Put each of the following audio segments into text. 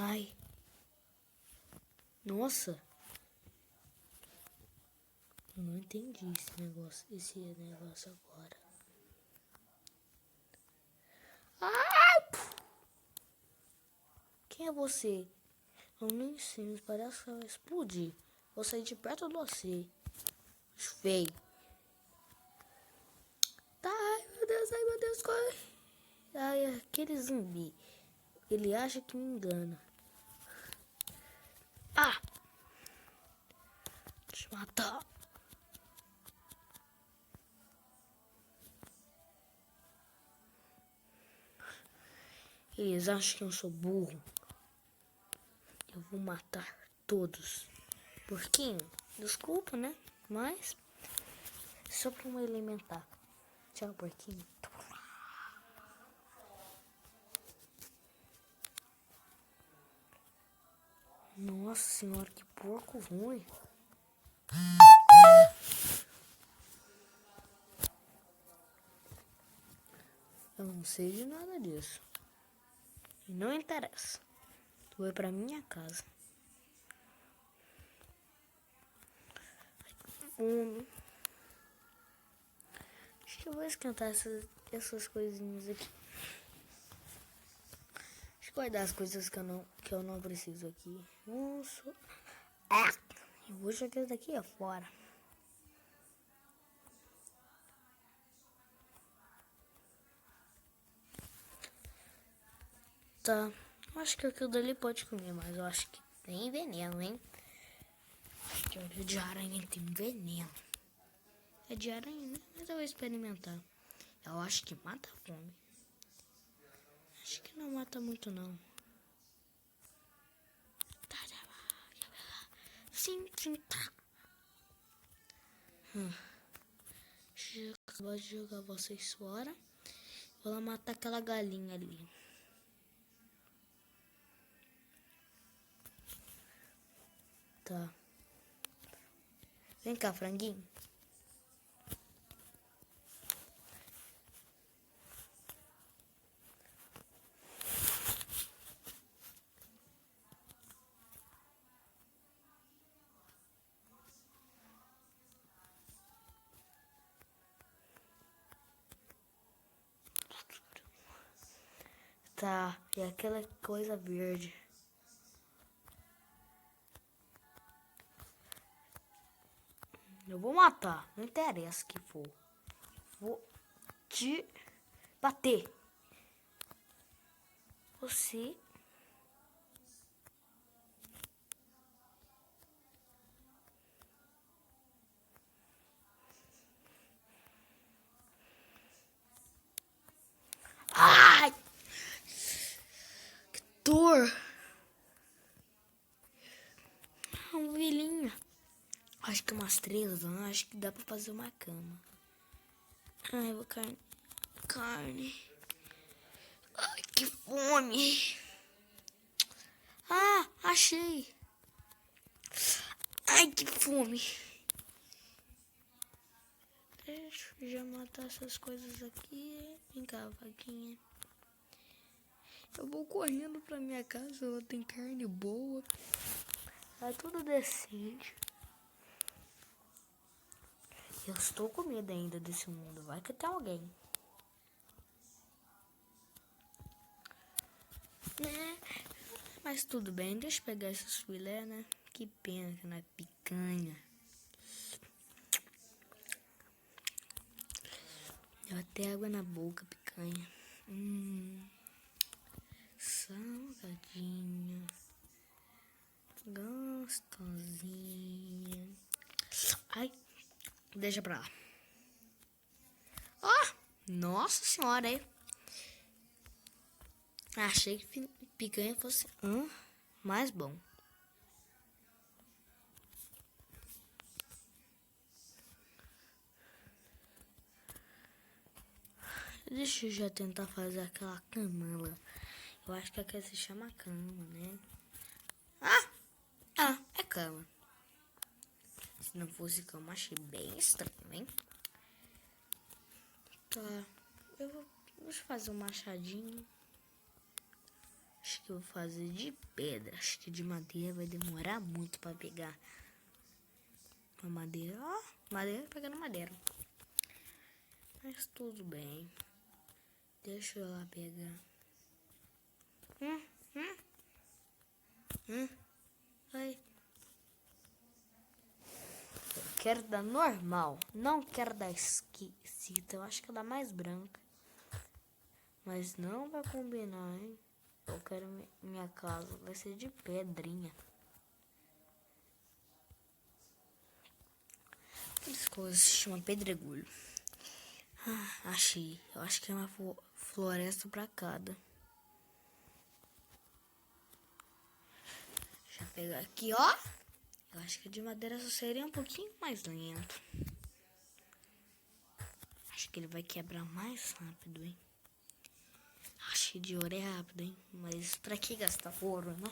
Ai. Nossa. Eu não entendi esse negócio agora. Ai! Quem é você? Eu nem sei, mas parece que vai explodir. Vou sair de perto de você. Feio. Tá, ai meu Deus, corre. Ai, aquele zumbi. Ele acha que me engana. Ah! Deixa eu matar. Eles acham que eu sou burro. Eu vou matar todos. Porquinho, desculpa, né? Mas só pra me alimentar. Tchau, porquinho. Nossa senhora, que porco ruim. Eu não sei de nada disso. E não interessa. Tu vai pra minha casa. Fome. Acho que eu vou esquentar essas coisinhas aqui. Deixa eu guardar as coisas que eu não preciso aqui. Nossa. Eu vou jogar isso daqui fora. Tá. Acho que aquilo dali pode comer, mas eu acho que tem veneno, hein? Acho que olho de aranha tem veneno. É de aranha, né? Mas eu vou experimentar. Eu acho que mata a fome. Acho que não mata muito, não. Sim, tá. Deixa eu acabar de jogar vocês fora. Vou lá matar aquela galinha ali. Tá. Vem cá, franguinho. Tá, e aquela coisa verde. Eu vou matar, não interessa que for. Vou te bater. Você... Ai! Que dor! Um vilinho. Acho que umas 3 anos, acho que dá pra fazer uma cama. Ai, vou carne. Ai, que fome. Ah, achei. Ai, que fome. Deixa eu já matar essas coisas aqui. Vem cá, vaquinha. Eu vou correndo pra minha casa, ela tem carne boa. É tudo decente. Eu estou com medo ainda desse mundo. Vai que tem alguém. Né? Mas tudo bem, deixa eu pegar esses filé, né? Que pena que não é picanha. Deu até água na boca, picanha. Salgadinho. Gostosinha. Ai, deixa pra lá. Ó, nossa senhora, aí. Achei que picanha fosse mais bom. Deixa eu já tentar fazer aquela cama lá. Eu acho que aqui se chama cama, né? É cama. Se não fosse cama, achei bem estranho, hein? Tá. Deixa eu fazer um machadinho. Acho que eu vou fazer de pedra. Acho que de madeira vai demorar muito pra pegar. A madeira, ó, madeira pegando madeira. Mas tudo bem. Deixa eu lá pegar. Ai. Eu quero da normal. Não quero da esquisita. Eu acho que é da mais branca. Mas não vai combinar, hein? Eu quero minha casa. Vai ser de pedrinha. Aquelas coisas se chama pedregulho. Ah, achei. Eu acho que é uma floresta pra cada. Deixa eu pegar aqui, ó. Eu acho que de madeira só seria um pouquinho mais lento. Acho que ele vai quebrar mais rápido, hein? Acho que de ouro é rápido, hein? Mas pra que gastar ouro, né?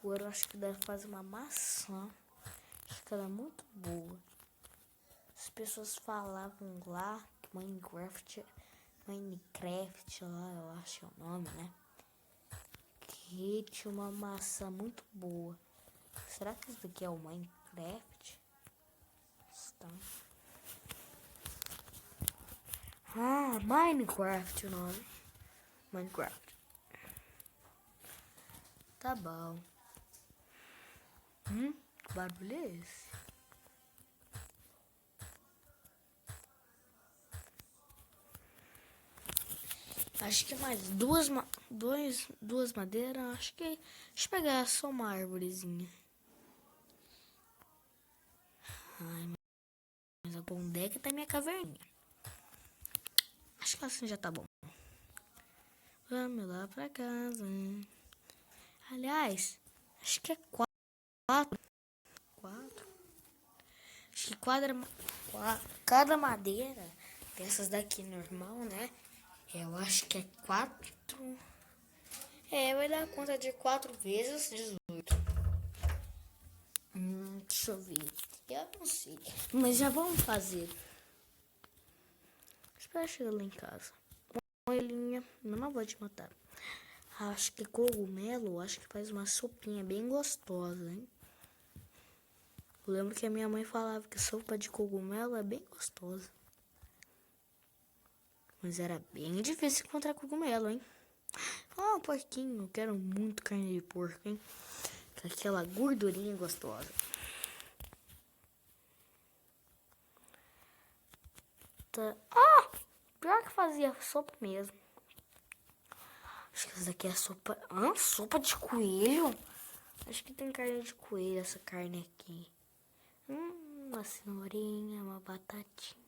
O ouro acho que deve fazer uma maçã. Acho que ela é muito boa. As pessoas falavam lá que Minecraft lá, eu acho que é o nome, né? Que tinha uma maçã muito boa. Será que isso daqui é o Minecraft? Está. Ah, Minecraft o nome. Minecraft. Tá bom. Que barulho é esse? Acho que mais duas madeiras. Acho que. Deixa eu pegar só uma árvorezinha. Ai, mas a onde é que tá minha caverninha? Acho que assim já tá bom. Vamos lá pra casa. Aliás, acho que é quatro. Acho que cada madeira dessas daqui normal, né? Eu acho que é 4. Vai dar conta de 4 vezes 18. Deixa eu ver. Eu não sei. Mas já vamos fazer. Espera chegar lá em casa. Coelhinha, eu não vou te matar. Acho que cogumelo, acho que faz uma sopinha bem gostosa, hein? Eu lembro que a minha mãe falava que sopa de cogumelo é bem gostosa. Mas era bem difícil encontrar cogumelo, hein? Ah, porquinho, eu quero muito carne de porco, hein? Com aquela gordurinha gostosa. Tá. Ah! Pior que fazia sopa mesmo. Acho que essa daqui é sopa... sopa de coelho? Acho que tem carne de coelho essa carne aqui. Uma cenourinha, uma batatinha.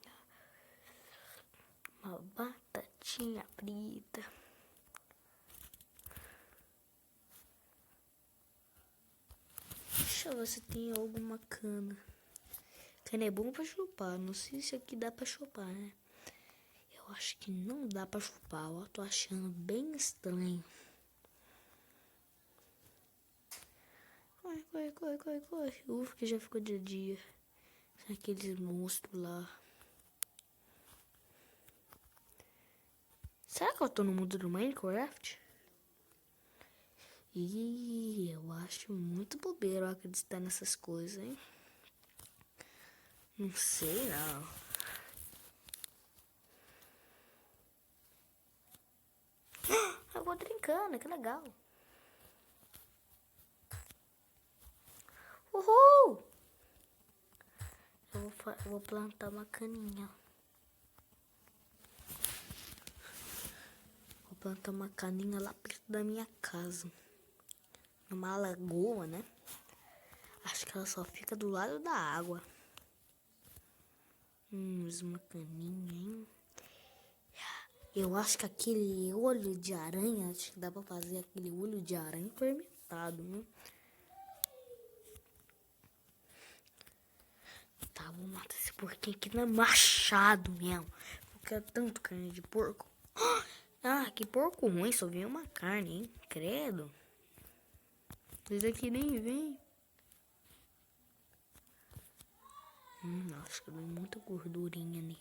Uma batatinha frita. Deixa eu ver se tem alguma cana. Cana é bom pra chupar. Não sei se aqui dá pra chupar, né? Eu acho que não dá pra chupar. Eu tô achando bem estranho. Corre. Ufa, que já ficou de dia. Aqueles monstros lá. Será que eu tô no mundo do Minecraft? Eu acho muito bobeiro acreditar nessas coisas, hein? Não sei, não. Eu vou brincando, que legal. Uhul! Eu vou plantar uma caninha. Vou plantar uma caninha lá perto da minha casa. Numa lagoa, né? Acho que ela só fica do lado da água. Uma caninha, hein? Eu acho que aquele olho de aranha, acho que dá pra fazer aquele olho de aranha fermentado, né? Tá, vou matar esse porquinho aqui na machado mesmo. Eu quero tanto carne de porco. Ah, que porco ruim, só vem uma carne, hein? Credo. Esse aqui nem vem. Acho que deu muita gordurinha nele.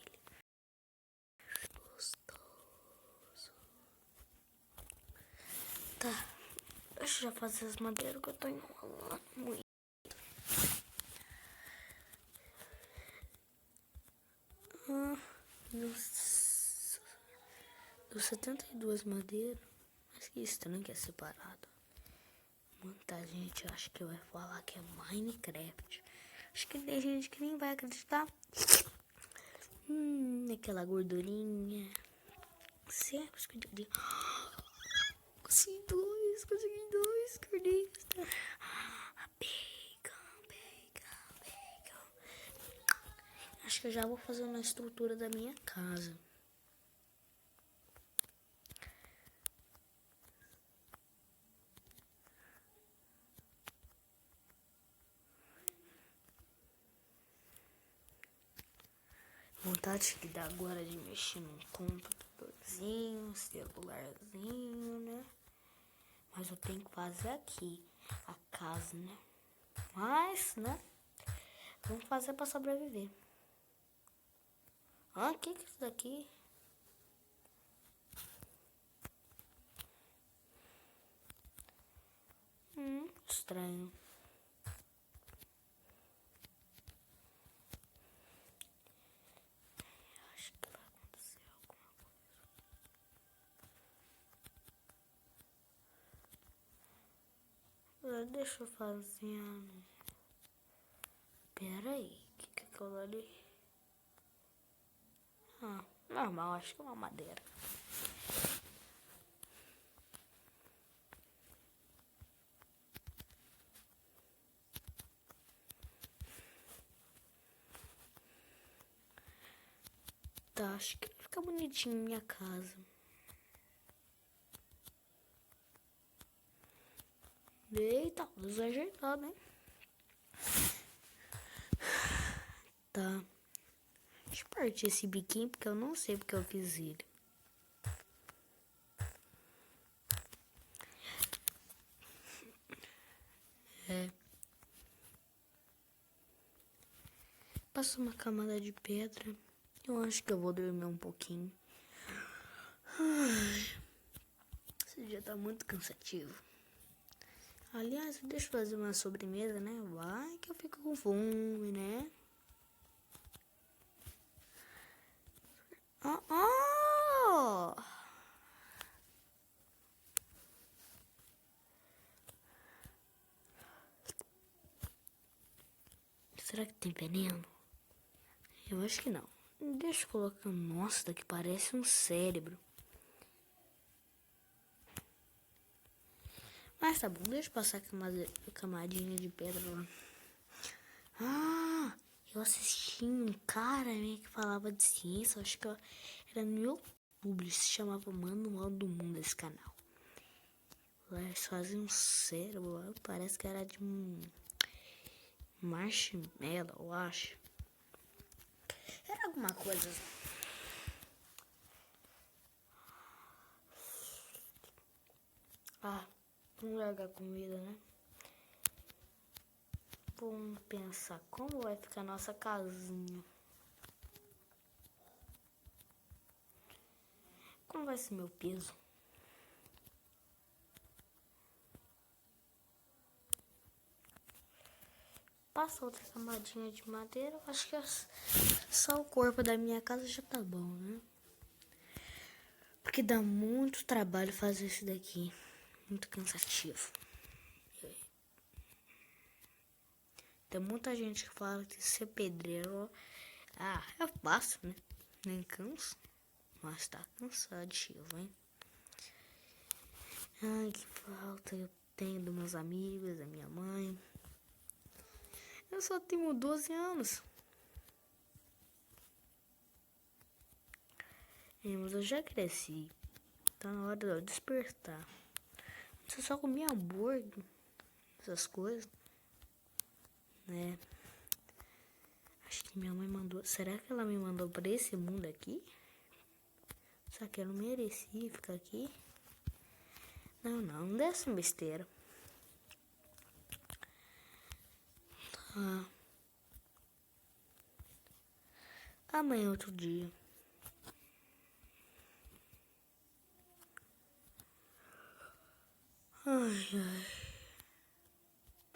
Gostoso. Tá, Deixa eu já fazer as madeiras que eu tô enrolando muito. Deu 72 madeiras. Mas que estranho que é separado. Muita gente acha que vai falar que é Minecraft. Acho que tem gente que nem vai acreditar. Aquela gordurinha. Sempre escondidinho. Consegui dois cordeiros. Bacon. Acho que eu já vou fazer uma estrutura da minha casa. Vontade que dá agora de mexer num computadorzinho, celularzinho, né? Mas eu tenho que fazer aqui a casa, né? Mas, né? Vamos fazer pra sobreviver. O que é isso daqui? Estranho. Acho que vai acontecer alguma coisa. Deixa eu fazer. Pera aí. O que é aquilo ali? Normal, acho que é uma madeira. Tá, acho que vai ficar bonitinho minha casa. Eita, desajeitado, hein? Tá. Deixa eu partir esse biquinho porque eu não sei porque eu fiz ele. Passa uma camada de pedra. Eu acho que eu vou dormir um pouquinho. Esse dia tá muito cansativo. Aliás, deixa eu fazer uma sobremesa, né? Vai que eu fico com fome, né? Será que tem veneno? Eu acho que não. Deixa eu colocar. Nossa, daqui parece um cérebro. Mas tá bom, deixa eu passar a camadinha de pedra lá. Eu assisti um cara que falava de ciência. Acho que era no YouTube. Se chamava Manual do Mundo esse canal. Lá eles faziam um cérebro lá. Parece que era de um marshmallow, eu acho. Era alguma coisa. Vamos largar comida, né? Vamos pensar como vai ficar a nossa casinha. Como vai ser meu peso? Passa outra camadinha de madeira. Acho que só o corpo da minha casa já tá bom, né? Porque dá muito trabalho fazer isso daqui. Muito cansativo. Tem muita gente que fala que ser pedreiro é fácil, né? Nem canso. Mas tá cansativo, hein? Ai, que falta eu tenho dos meus amigos, da minha mãe. Eu só tenho 12 anos. Mas eu já cresci. Tá na hora de eu despertar. Você só comia hambúrguer, essas coisas, né? Acho que minha mãe mandou. Será que ela me mandou pra esse mundo aqui? Só que eu não merecia ficar aqui. Não dessa besteira. Amanhã é outro dia. Ai, ai.